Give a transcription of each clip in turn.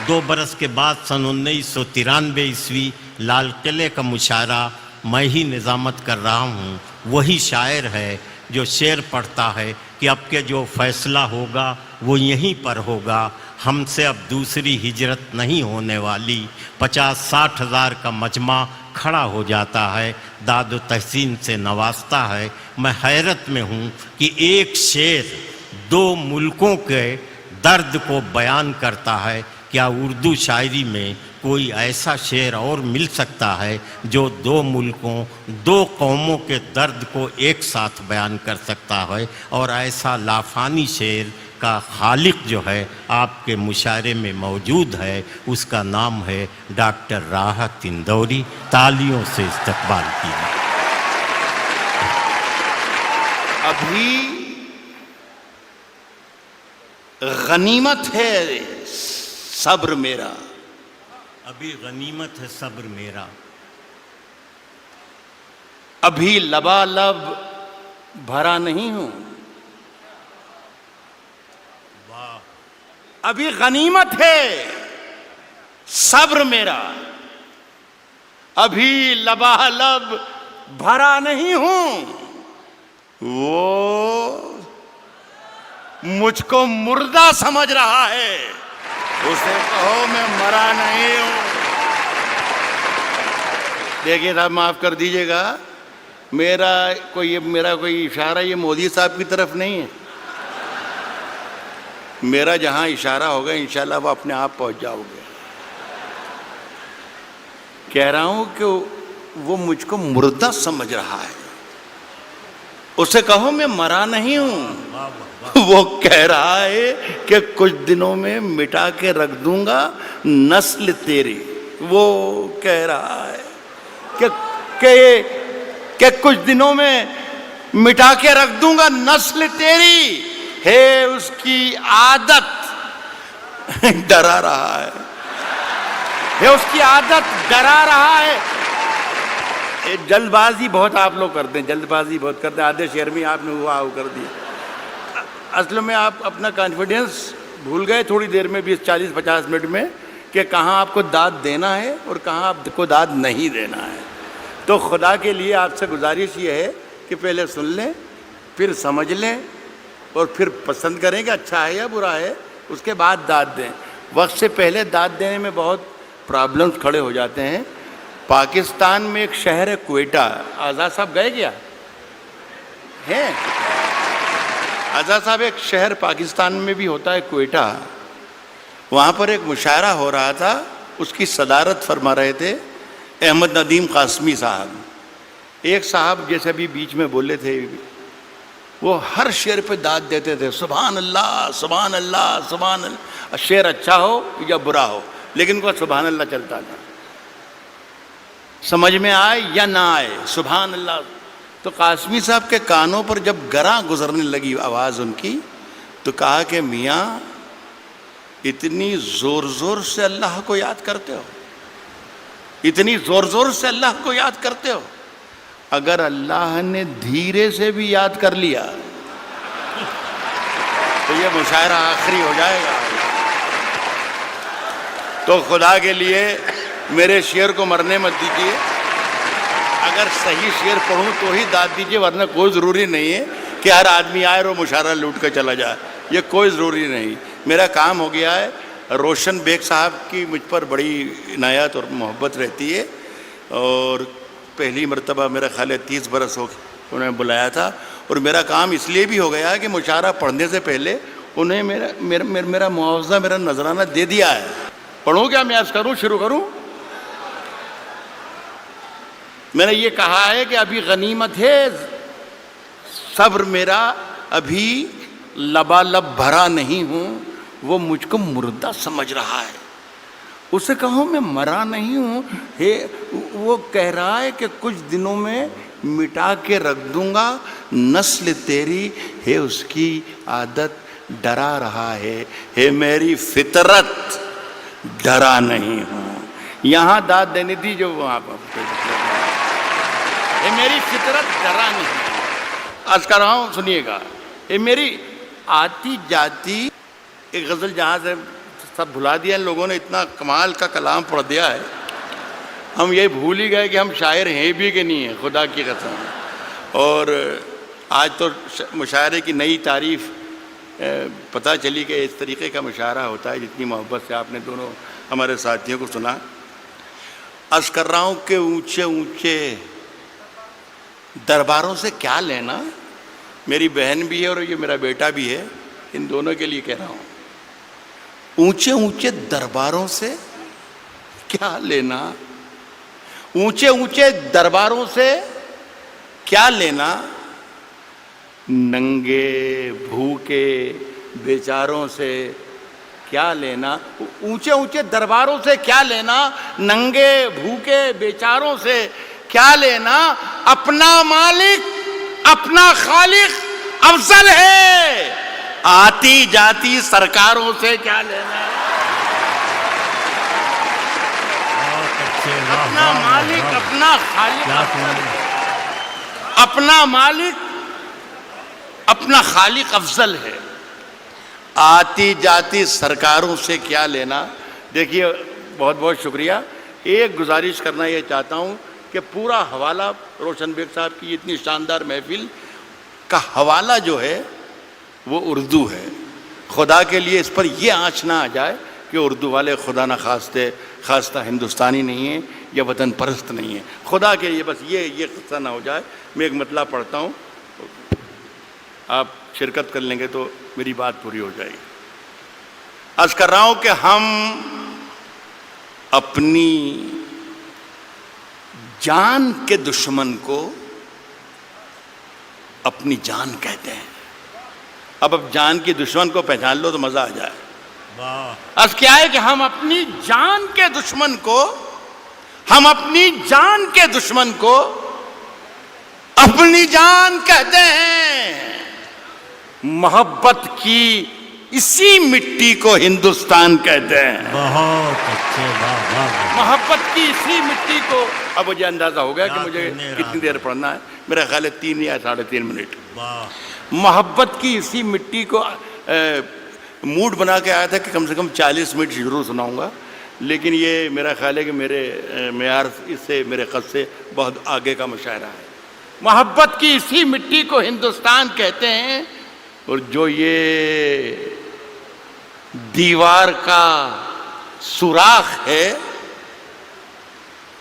2 برس کے بعد سن 1993 عیسوی لال قلعے کا مشاعرہ میں ہی نظامت کر رہا ہوں. وہی شاعر ہے جو شعر پڑھتا ہے کہ اب کے جو فیصلہ ہوگا وہ یہیں پر ہوگا. ہم سے اب دوسری ہجرت نہیں ہونے والی. 50-60 ہزار کا مجمع کھڑا ہو جاتا ہے, داد و تحسین سے نوازتا ہے. میں حیرت میں ہوں کہ ایک شعر 2 ملکوں کے درد کو بیان کرتا ہے. کیا اردو شاعری میں کوئی ایسا شعر اور مل سکتا ہے جو 2 ملکوں 2 قوموں کے درد کو ایک ساتھ بیان کر سکتا ہے؟ اور ایسا لافانی شعر کا خالق جو ہے آپ کے مشاعرے میں موجود ہے, اس کا نام ہے ڈاکٹر راحت اندوری. تالیوں سے استقبال کیجیے. ابھی غنیمت ہے صبر میرا. ابھی غنیمت ہے صبر میرا. ابھی لبالب بھرا نہیں ہوں. واہ. ابھی غنیمت ہے صبر میرا. ابھی لبالب بھرا نہیں ہوں. وہ مجھ کو مردہ سمجھ رہا ہے, اسے کہو میں مرا نہیں ہوں. دیکھیے صاحب معاف کر دیجئے گا, میرا کوئی اشارہ یہ مودی صاحب کی طرف نہیں ہے. میرا جہاں اشارہ ہوگا انشاءاللہ وہ اپنے آپ پہنچ جاؤ گے. کہہ رہا ہوں کہ وہ مجھ کو مردہ سمجھ رہا ہے, اسے کہو میں مرا نہیں ہوں. وہ کہہ رہا ہے کہ کچھ دنوں میں مٹا کے رکھ دوں گا نسل تیری. وہ کہہ رہا ہے کہ کچھ دنوں میں مٹا کے رکھ دوں گا نسل تیری. ہے اس کی عادت ڈرا رہا ہے. ہے اس کی عادت ڈرا رہا ہے. جلد بازی بہت آپ لوگ کرتے ہیں, جلد بازی بہت کرتے ہیں. آدھے شعر میں آپ نے ہوا کر دیا. اصل میں آپ اپنا کانفیڈنس بھول گئے تھوڑی دیر میں, 20-40-50 منٹ میں, کہ کہاں آپ کو داد دینا ہے اور کہاں آپ کو داد نہیں دینا ہے. تو خدا کے لیے آپ سے گزارش یہ ہے کہ پہلے سن لیں, پھر سمجھ لیں, اور پھر پسند کریں کہ اچھا ہے یا برا ہے, اس کے بعد داد دیں. وقت سے پہلے داد دینے میں بہت پرابلمز کھڑے ہو جاتے ہیں. پاکستان میں ایک شہر ہے کوئٹہ. آزاد صاحب گئے کیا ہیں؟ آزاد صاحب, ایک شہر پاکستان میں بھی ہوتا ہے کوئٹہ. وہاں پر ایک مشاعرہ ہو رہا تھا, اس کی صدارت فرما رہے تھے احمد ندیم قاسمی صاحب. ایک صاحب جیسے ابھی بیچ میں بولے تھے, وہ ہر شعر پہ داد دیتے تھے, سبحان اللہ سبحان اللہ سبحان اللہ. شعر اچھا ہو یا برا ہو, لیکن وہ سبحان اللہ چلتا تھا. سمجھ میں آئے یا نہ آئے, سبحان اللہ. تو قاسمی صاحب کے کانوں پر جب گراں گزرنے لگی آواز ان کی, تو کہا کہ میاں اتنی زور زور سے اللہ کو یاد کرتے ہو, اتنی زور زور سے اللہ کو یاد کرتے ہو, اگر اللہ نے دھیرے سے بھی یاد کر لیا تو یہ مشاعرہ آخری ہو جائے گا. تو خدا کے لیے میرے شعر کو مرنے مت دیجیے. اگر صحیح شعر پڑھوں تو ہی داد دیجیے, ورنہ کوئی ضروری نہیں ہے کہ ہر آدمی آئے اور مشاعرہ لوٹ کر چلا جائے. یہ کوئی ضروری نہیں. میرا کام ہو گیا ہے. روشن بیگ صاحب کی مجھ پر بڑی عنایت اور محبت رہتی ہے, اور پہلی مرتبہ میرا خیال ہے 30 برس ہو انہوں نے بلایا تھا. اور میرا کام اس لیے بھی ہو گیا کہ مشاعرہ پڑھنے سے پہلے انہیں میرا معاوضہ, میرا نذرانہ دے دیا ہے. پڑھوں کیا میں عرض کروں, شروع کروں؟ میں نے یہ کہا ہے کہ ابھی غنیمت ہے صبر میرا, ابھی لبالب بھرا نہیں ہوں. وہ مجھ کو مردہ سمجھ رہا ہے, اسے کہوں میں مرا نہیں ہوں. وہ کہہ رہا ہے کہ کچھ دنوں میں مٹا کے رکھ دوں گا نسل تیری. ہے اس کی عادت ڈرا رہا ہے. ہے میری فطرت ڈرا نہیں ہوں. یہاں داد دینی تھی جو وہاں پر. اے میری فطرت ڈرا نہیں. عرض کر رہا ہوں, سنیے گا. اے میری آتی جاتی ایک غزل جہاں سے سب بھلا دیا ان لوگوں نے، اتنا کمال کا کلام پڑھ دیا ہے، ہم یہ بھول ہی گئے کہ ہم شاعر ہیں بھی کہ نہیں ہیں، خدا کی قسم۔ اور آج تو مشاعرے کی نئی تعریف پتہ چلی کہ اس طریقے کا مشاعرہ ہوتا ہے، جتنی محبت سے آپ نے دونوں ہمارے ساتھیوں کو سنا۔ عرض کر رہا ہوں کہ اونچے اونچے درباروں سے کیا لینا، میری بہن بھی ہے اور یہ میرا بیٹا بھی ہے، ان دونوں کے لیے کہہ رہا ہوں، اونچے اونچے درباروں سے کیا لینا، اونچے اونچے درباروں سے کیا لینا، ننگے بھوکے بیچاروں سے کیا لینا، اونچے اونچے درباروں سے کیا لینا، ننگے بھوکے بیچاروں سے کیا لینا، اپنا مالک اپنا خالق افضل ہے، آتی جاتی سرکاروں سے کیا لینا، اپنا مالک اپنا خالق افضل ہے، اپنا مالک اپنا خالق افضل ہے، آتی جاتی سرکاروں سے کیا لینا۔ دیکھیے بہت بہت شکریہ۔ ایک گزارش کرنا یہ چاہتا ہوں کہ پورا حوالہ روشن بیگ صاحب کی اتنی شاندار محفل کا حوالہ جو ہے وہ اردو ہے۔ خدا کے لیے اس پر یہ آنچ نہ آ جائے کہ اردو والے خدا نہ خواستہ ہندوستانی نہیں ہیں یا وطن پرست نہیں ہیں، خدا کے لیے بس یہ قصہ نہ ہو جائے۔ میں ایک مطلب پڑھتا ہوں، آپ شرکت کر لیں گے تو میری بات پوری ہو جائے گی۔ عرض کر رہا ہوں کہ ہم اپنی جان کے دشمن کو اپنی جان کہتے ہیں۔ اب جان کی دشمن کو پہچان لو تو مزہ آ جائے۔ عرض کیا ہے کہ ہم اپنی جان کے دشمن کو اپنی جان کہتے ہیں، محبت کی اسی مٹی کو ہندوستان کہتے ہیں۔ بہت اچھے، محبت کی اسی مٹی کو، اب مجھے اندازہ ہو گیا کہ مجھے کتنی دیر پڑھنا ہے، میرا خیال ہے 3 یا 3.5 منٹ۔ محبت کی اسی مٹی کو موڈ بنا کے آیا تھا کہ کم سے کم 40 منٹ ضرور سناؤں گا، لیکن یہ میرا خیال ہے کہ میرے معیار اس سے، میرے قد سے بہت آگے کا مشاعرہ ہے۔ محبت کی اسی مٹی کو ہندوستان کہتے ہیں، اور جو یہ دیوار کا سوراخ ہے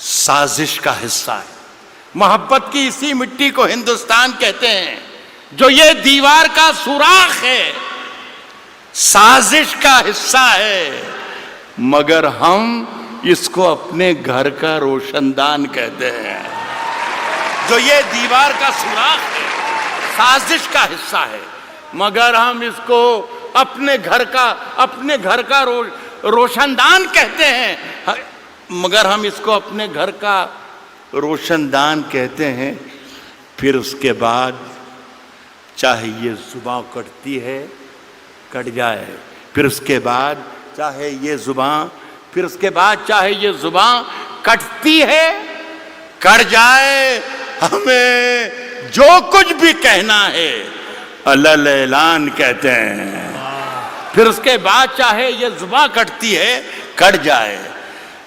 سازش کا حصہ ہے۔ محبت کی اسی مٹی کو ہندوستان کہتے ہیں، جو یہ دیوار کا سوراخ ہے سازش کا حصہ ہے، مگر ہم اس کو اپنے گھر کا روشن دان کہتے ہیں۔ جو یہ دیوار کا سوراخ ہے سازش کا حصہ ہے، مگر ہم اس کو اپنے گھر کا روشن دان کہتے ہیں، مگر ہم اس کو اپنے گھر کا روشن دان کہتے ہیں۔ پھر اس کے بعد چاہے یہ زباں کٹتی ہے کٹ جائے، پھر اس کے بعد چاہے یہ زباں کٹتی ہے کٹ جائے، ہمیں جو کچھ بھی کہنا ہے علل اعلان کہتے ہیں۔ پھر اس کے بعد چاہے یہ زباں کٹتی ہے کٹ جائے،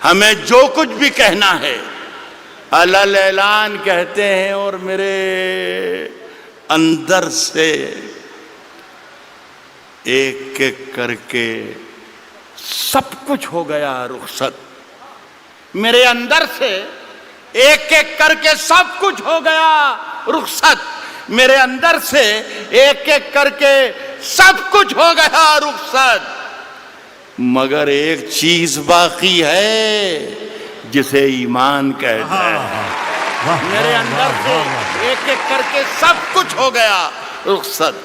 ہمیں جو کچھ بھی کہنا ہے علل اعلان کہتے ہیں۔ اور میرے اندر سے ایک ایک کر کے سب کچھ ہو گیا رخصت، میرے اندر سے ایک ایک کر کے سب کچھ ہو گیا رخصت، میرے اندر سے ایک ایک کر کے سب کچھ ہو گیا رخصت، مگر ایک چیز باقی ہے جسے ایمان کہتے ہیں۔ میرے اندر سے ایک ایک کر کے سب کچھ ہو گیا رخصت،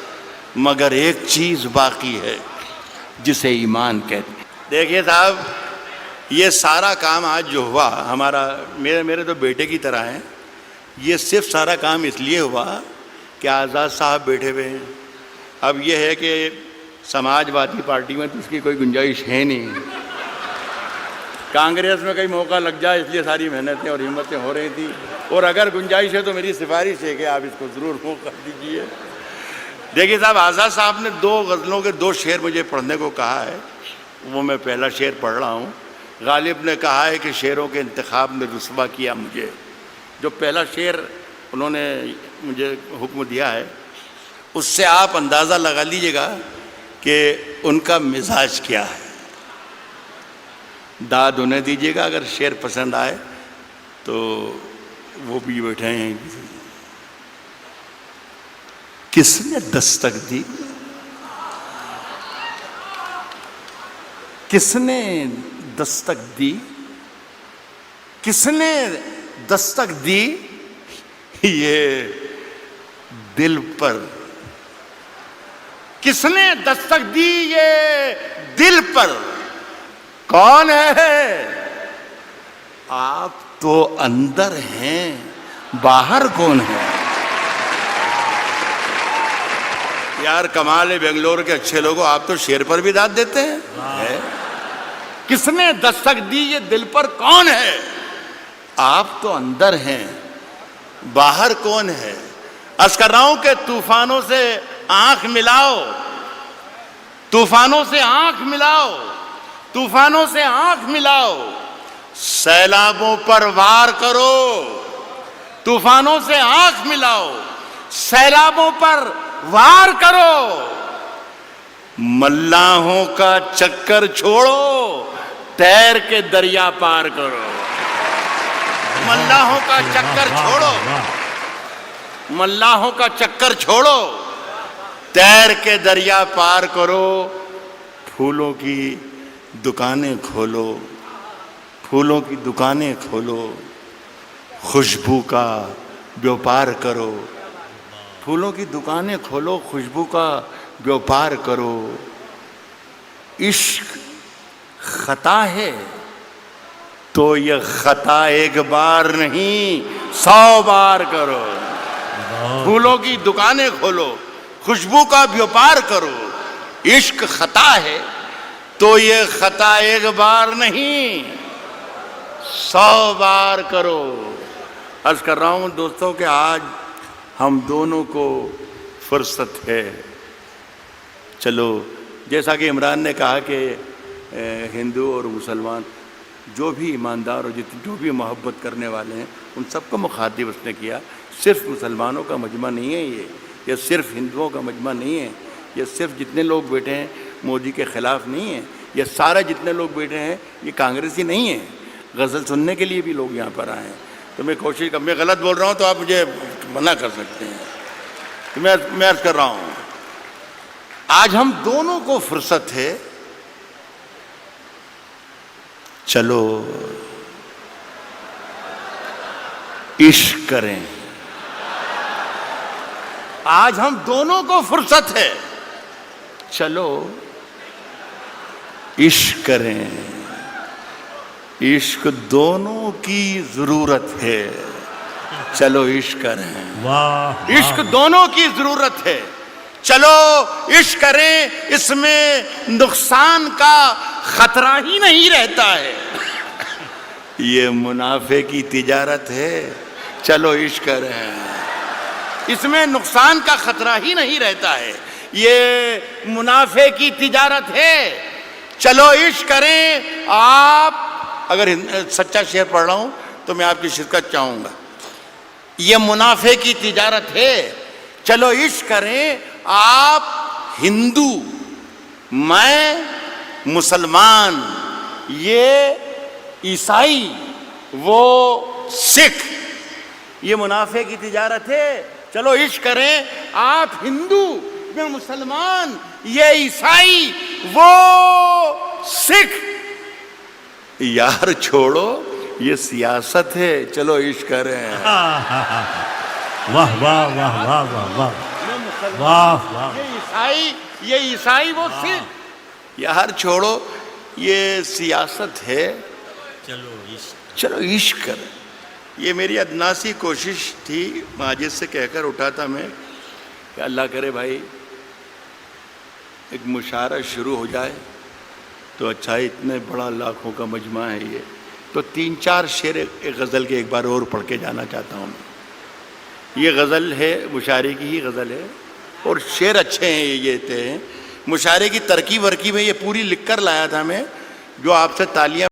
مگر ایک چیز باقی ہے جسے ایمان کہتے ہیں۔ دیکھیے صاحب، یہ سارا کام آج جو ہوا ہمارا، میرے تو بیٹے کی طرح ہیں، یہ صرف سارا کام اس لیے ہوا کہ آزاد صاحب بیٹھے ہوئے ہیں۔ اب یہ ہے کہ سماج وادی پارٹی میں تو اس کی کوئی گنجائش ہے نہیں، کانگریس میں کئی موقع لگ جائے، اس لیے ساری محنتیں اور ہمتیں ہو رہی تھیں، اور اگر گنجائش ہے تو میری سفارش ہے کہ آپ اس کو ضرور موقع دیجیے۔ دیکھیے صاحب، آزاد صاحب نے 2 غزلوں کے 2 شعر مجھے پڑھنے کو کہا ہے، وہ میں پہلا شعر پڑھ رہا ہوں. غالب نے کہا ہے کہ شعروں کے انتخاب نے رسوا کیا مجھے. جو پہلا شعر انہوں نے مجھے حکم دیا ہے اس سے آپ اندازہ لگا لیجئے گا کہ ان کا مزاج کیا ہے. داد انہیں دیجئے گا اگر شعر پسند آئے تو وہ بھی بیٹھے ہیں. کس نے دستک دی؟ کس نے دستک دی؟ کس نے دستک دی یہ دل پر؟ کس نے دستک دی یہ دل پر؟ کون ہے؟ آپ تو اندر ہیں، باہر کون ہے؟ یار کمال ہے بنگلور کے اچھے لوگوں، آپ تو شعر پر بھی داد دیتے ہیں. کس نے دستک دی یہ دل پر؟ کون ہے؟ آپ تو اندر ہیں، باہر کون ہے؟ عرض کر رہا ہوں کہ طوفانوں سے آنکھ ملاؤ، طوفانوں سے آنکھ ملاؤ، طوفانوں سے آنکھ ملاؤ، سیلابوں پر وار کرو. طوفانوں سے آنکھ ملاؤ، سیلابوں پر وار کرو. ملاحوں کا چکر چھوڑو، تیر کے دریا پار کرو. ملاحوں کا چکر چھوڑو، ملاحوں کا چکر چھوڑو، تیر کے دریا پار کرو. پھولوں کی دکانیں کھولو، پھولوں کی دکانیں کھولو، خوشبو کا بیوپار کرو. پھولوں کی دکانیں کھولو، خوشبو کا بیوپار کرو. عشق خطا ہے تو یہ خطا ایک بار نہیں 100 بار کرو. پھولوں کی دکانیں کھولو، خوشبو کا بیوپار کرو. عشق خطا ہے تو یہ خطا ایک بار نہیں 100 بار کرو. عرض کر رہا ہوں دوستوں کہ آج ہم دونوں کو فرصت ہے. چلو جیسا کہ عمران نے کہا کہ ہندو اور مسلمان جو بھی ایماندار اور جو بھی محبت کرنے والے ہیں ان سب کو مخاطب اس نے کیا. صرف مسلمانوں کا مجمع نہیں ہے یہ صرف ہندوؤں کا مجمع نہیں ہے. یہ صرف جتنے لوگ بیٹھے ہیں مودی کے خلاف نہیں ہے. یہ سارے جتنے لوگ بیٹھے ہیں یہ کانگریسی نہیں ہیں. غزل سننے کے لیے بھی لوگ یہاں پر آئے ہیں. تو میں کوشش میں غلط بول رہا ہوں تو آپ مجھے منع کر سکتے ہیں. تو میں عرض کر رہا ہوں آج ہم دونوں کو فرصت ہے. چلو عشق کریں. آج ہم دونوں کو فرصت ہے. چلو عشق کریں. عشق دونوں کی ضرورت ہے. چلو عشق کریں. عشق دونوں کی ضرورت ہے. چلو عشق کریں. اس میں نقصان کا خطرہ ہی نہیں رہتا ہے. یہ منافع کی تجارت ہے. چلو عشق کریں. اس میں نقصان کا خطرہ ہی نہیں رہتا ہے. یہ منافع کی تجارت ہے. چلو عشق کریں. آپ اگر سچا شعر پڑھ رہا ہوں تو میں آپ کی شرکت چاہوں گا. یہ منافع کی تجارت ہے. چلو عشق کریں. آپ ہندو، میں مسلمان، یہ عیسائی، وہ سکھ. یہ منافع کی تجارت ہے. چلو عشق کریں. آپ ہندو، میں مسلمان، یہ عیسائی، وہ سکھ. یار چھوڑو یہ سیاست ہے. چلو عشق کریں. واہ واہ واہ واہ واہ واہ واہ. یہ عیسائی وہ سکھ. یار چھوڑو یہ سیاست ہے. چلو عشق کریں. یہ میری ادناسی کوشش تھی. ماجد سے کہہ کر اٹھا تھا میں کہ اللہ کرے بھائی ایک مشاعرہ شروع ہو جائے تو اچھا. اتنے بڑا لاکھوں کا مجمع ہے یہ. تو 3-4 شعر ایک غزل کے ایک بار اور پڑھ کے جانا چاہتا ہوں. یہ غزل ہے، مشاعرے کی ہی غزل ہے اور شعر اچھے ہیں. یہ تھے مشاعرے کی ترکیب ورکیب ہے، یہ پوری لکھ کر لایا تھا میں، جو آپ سے تالیاں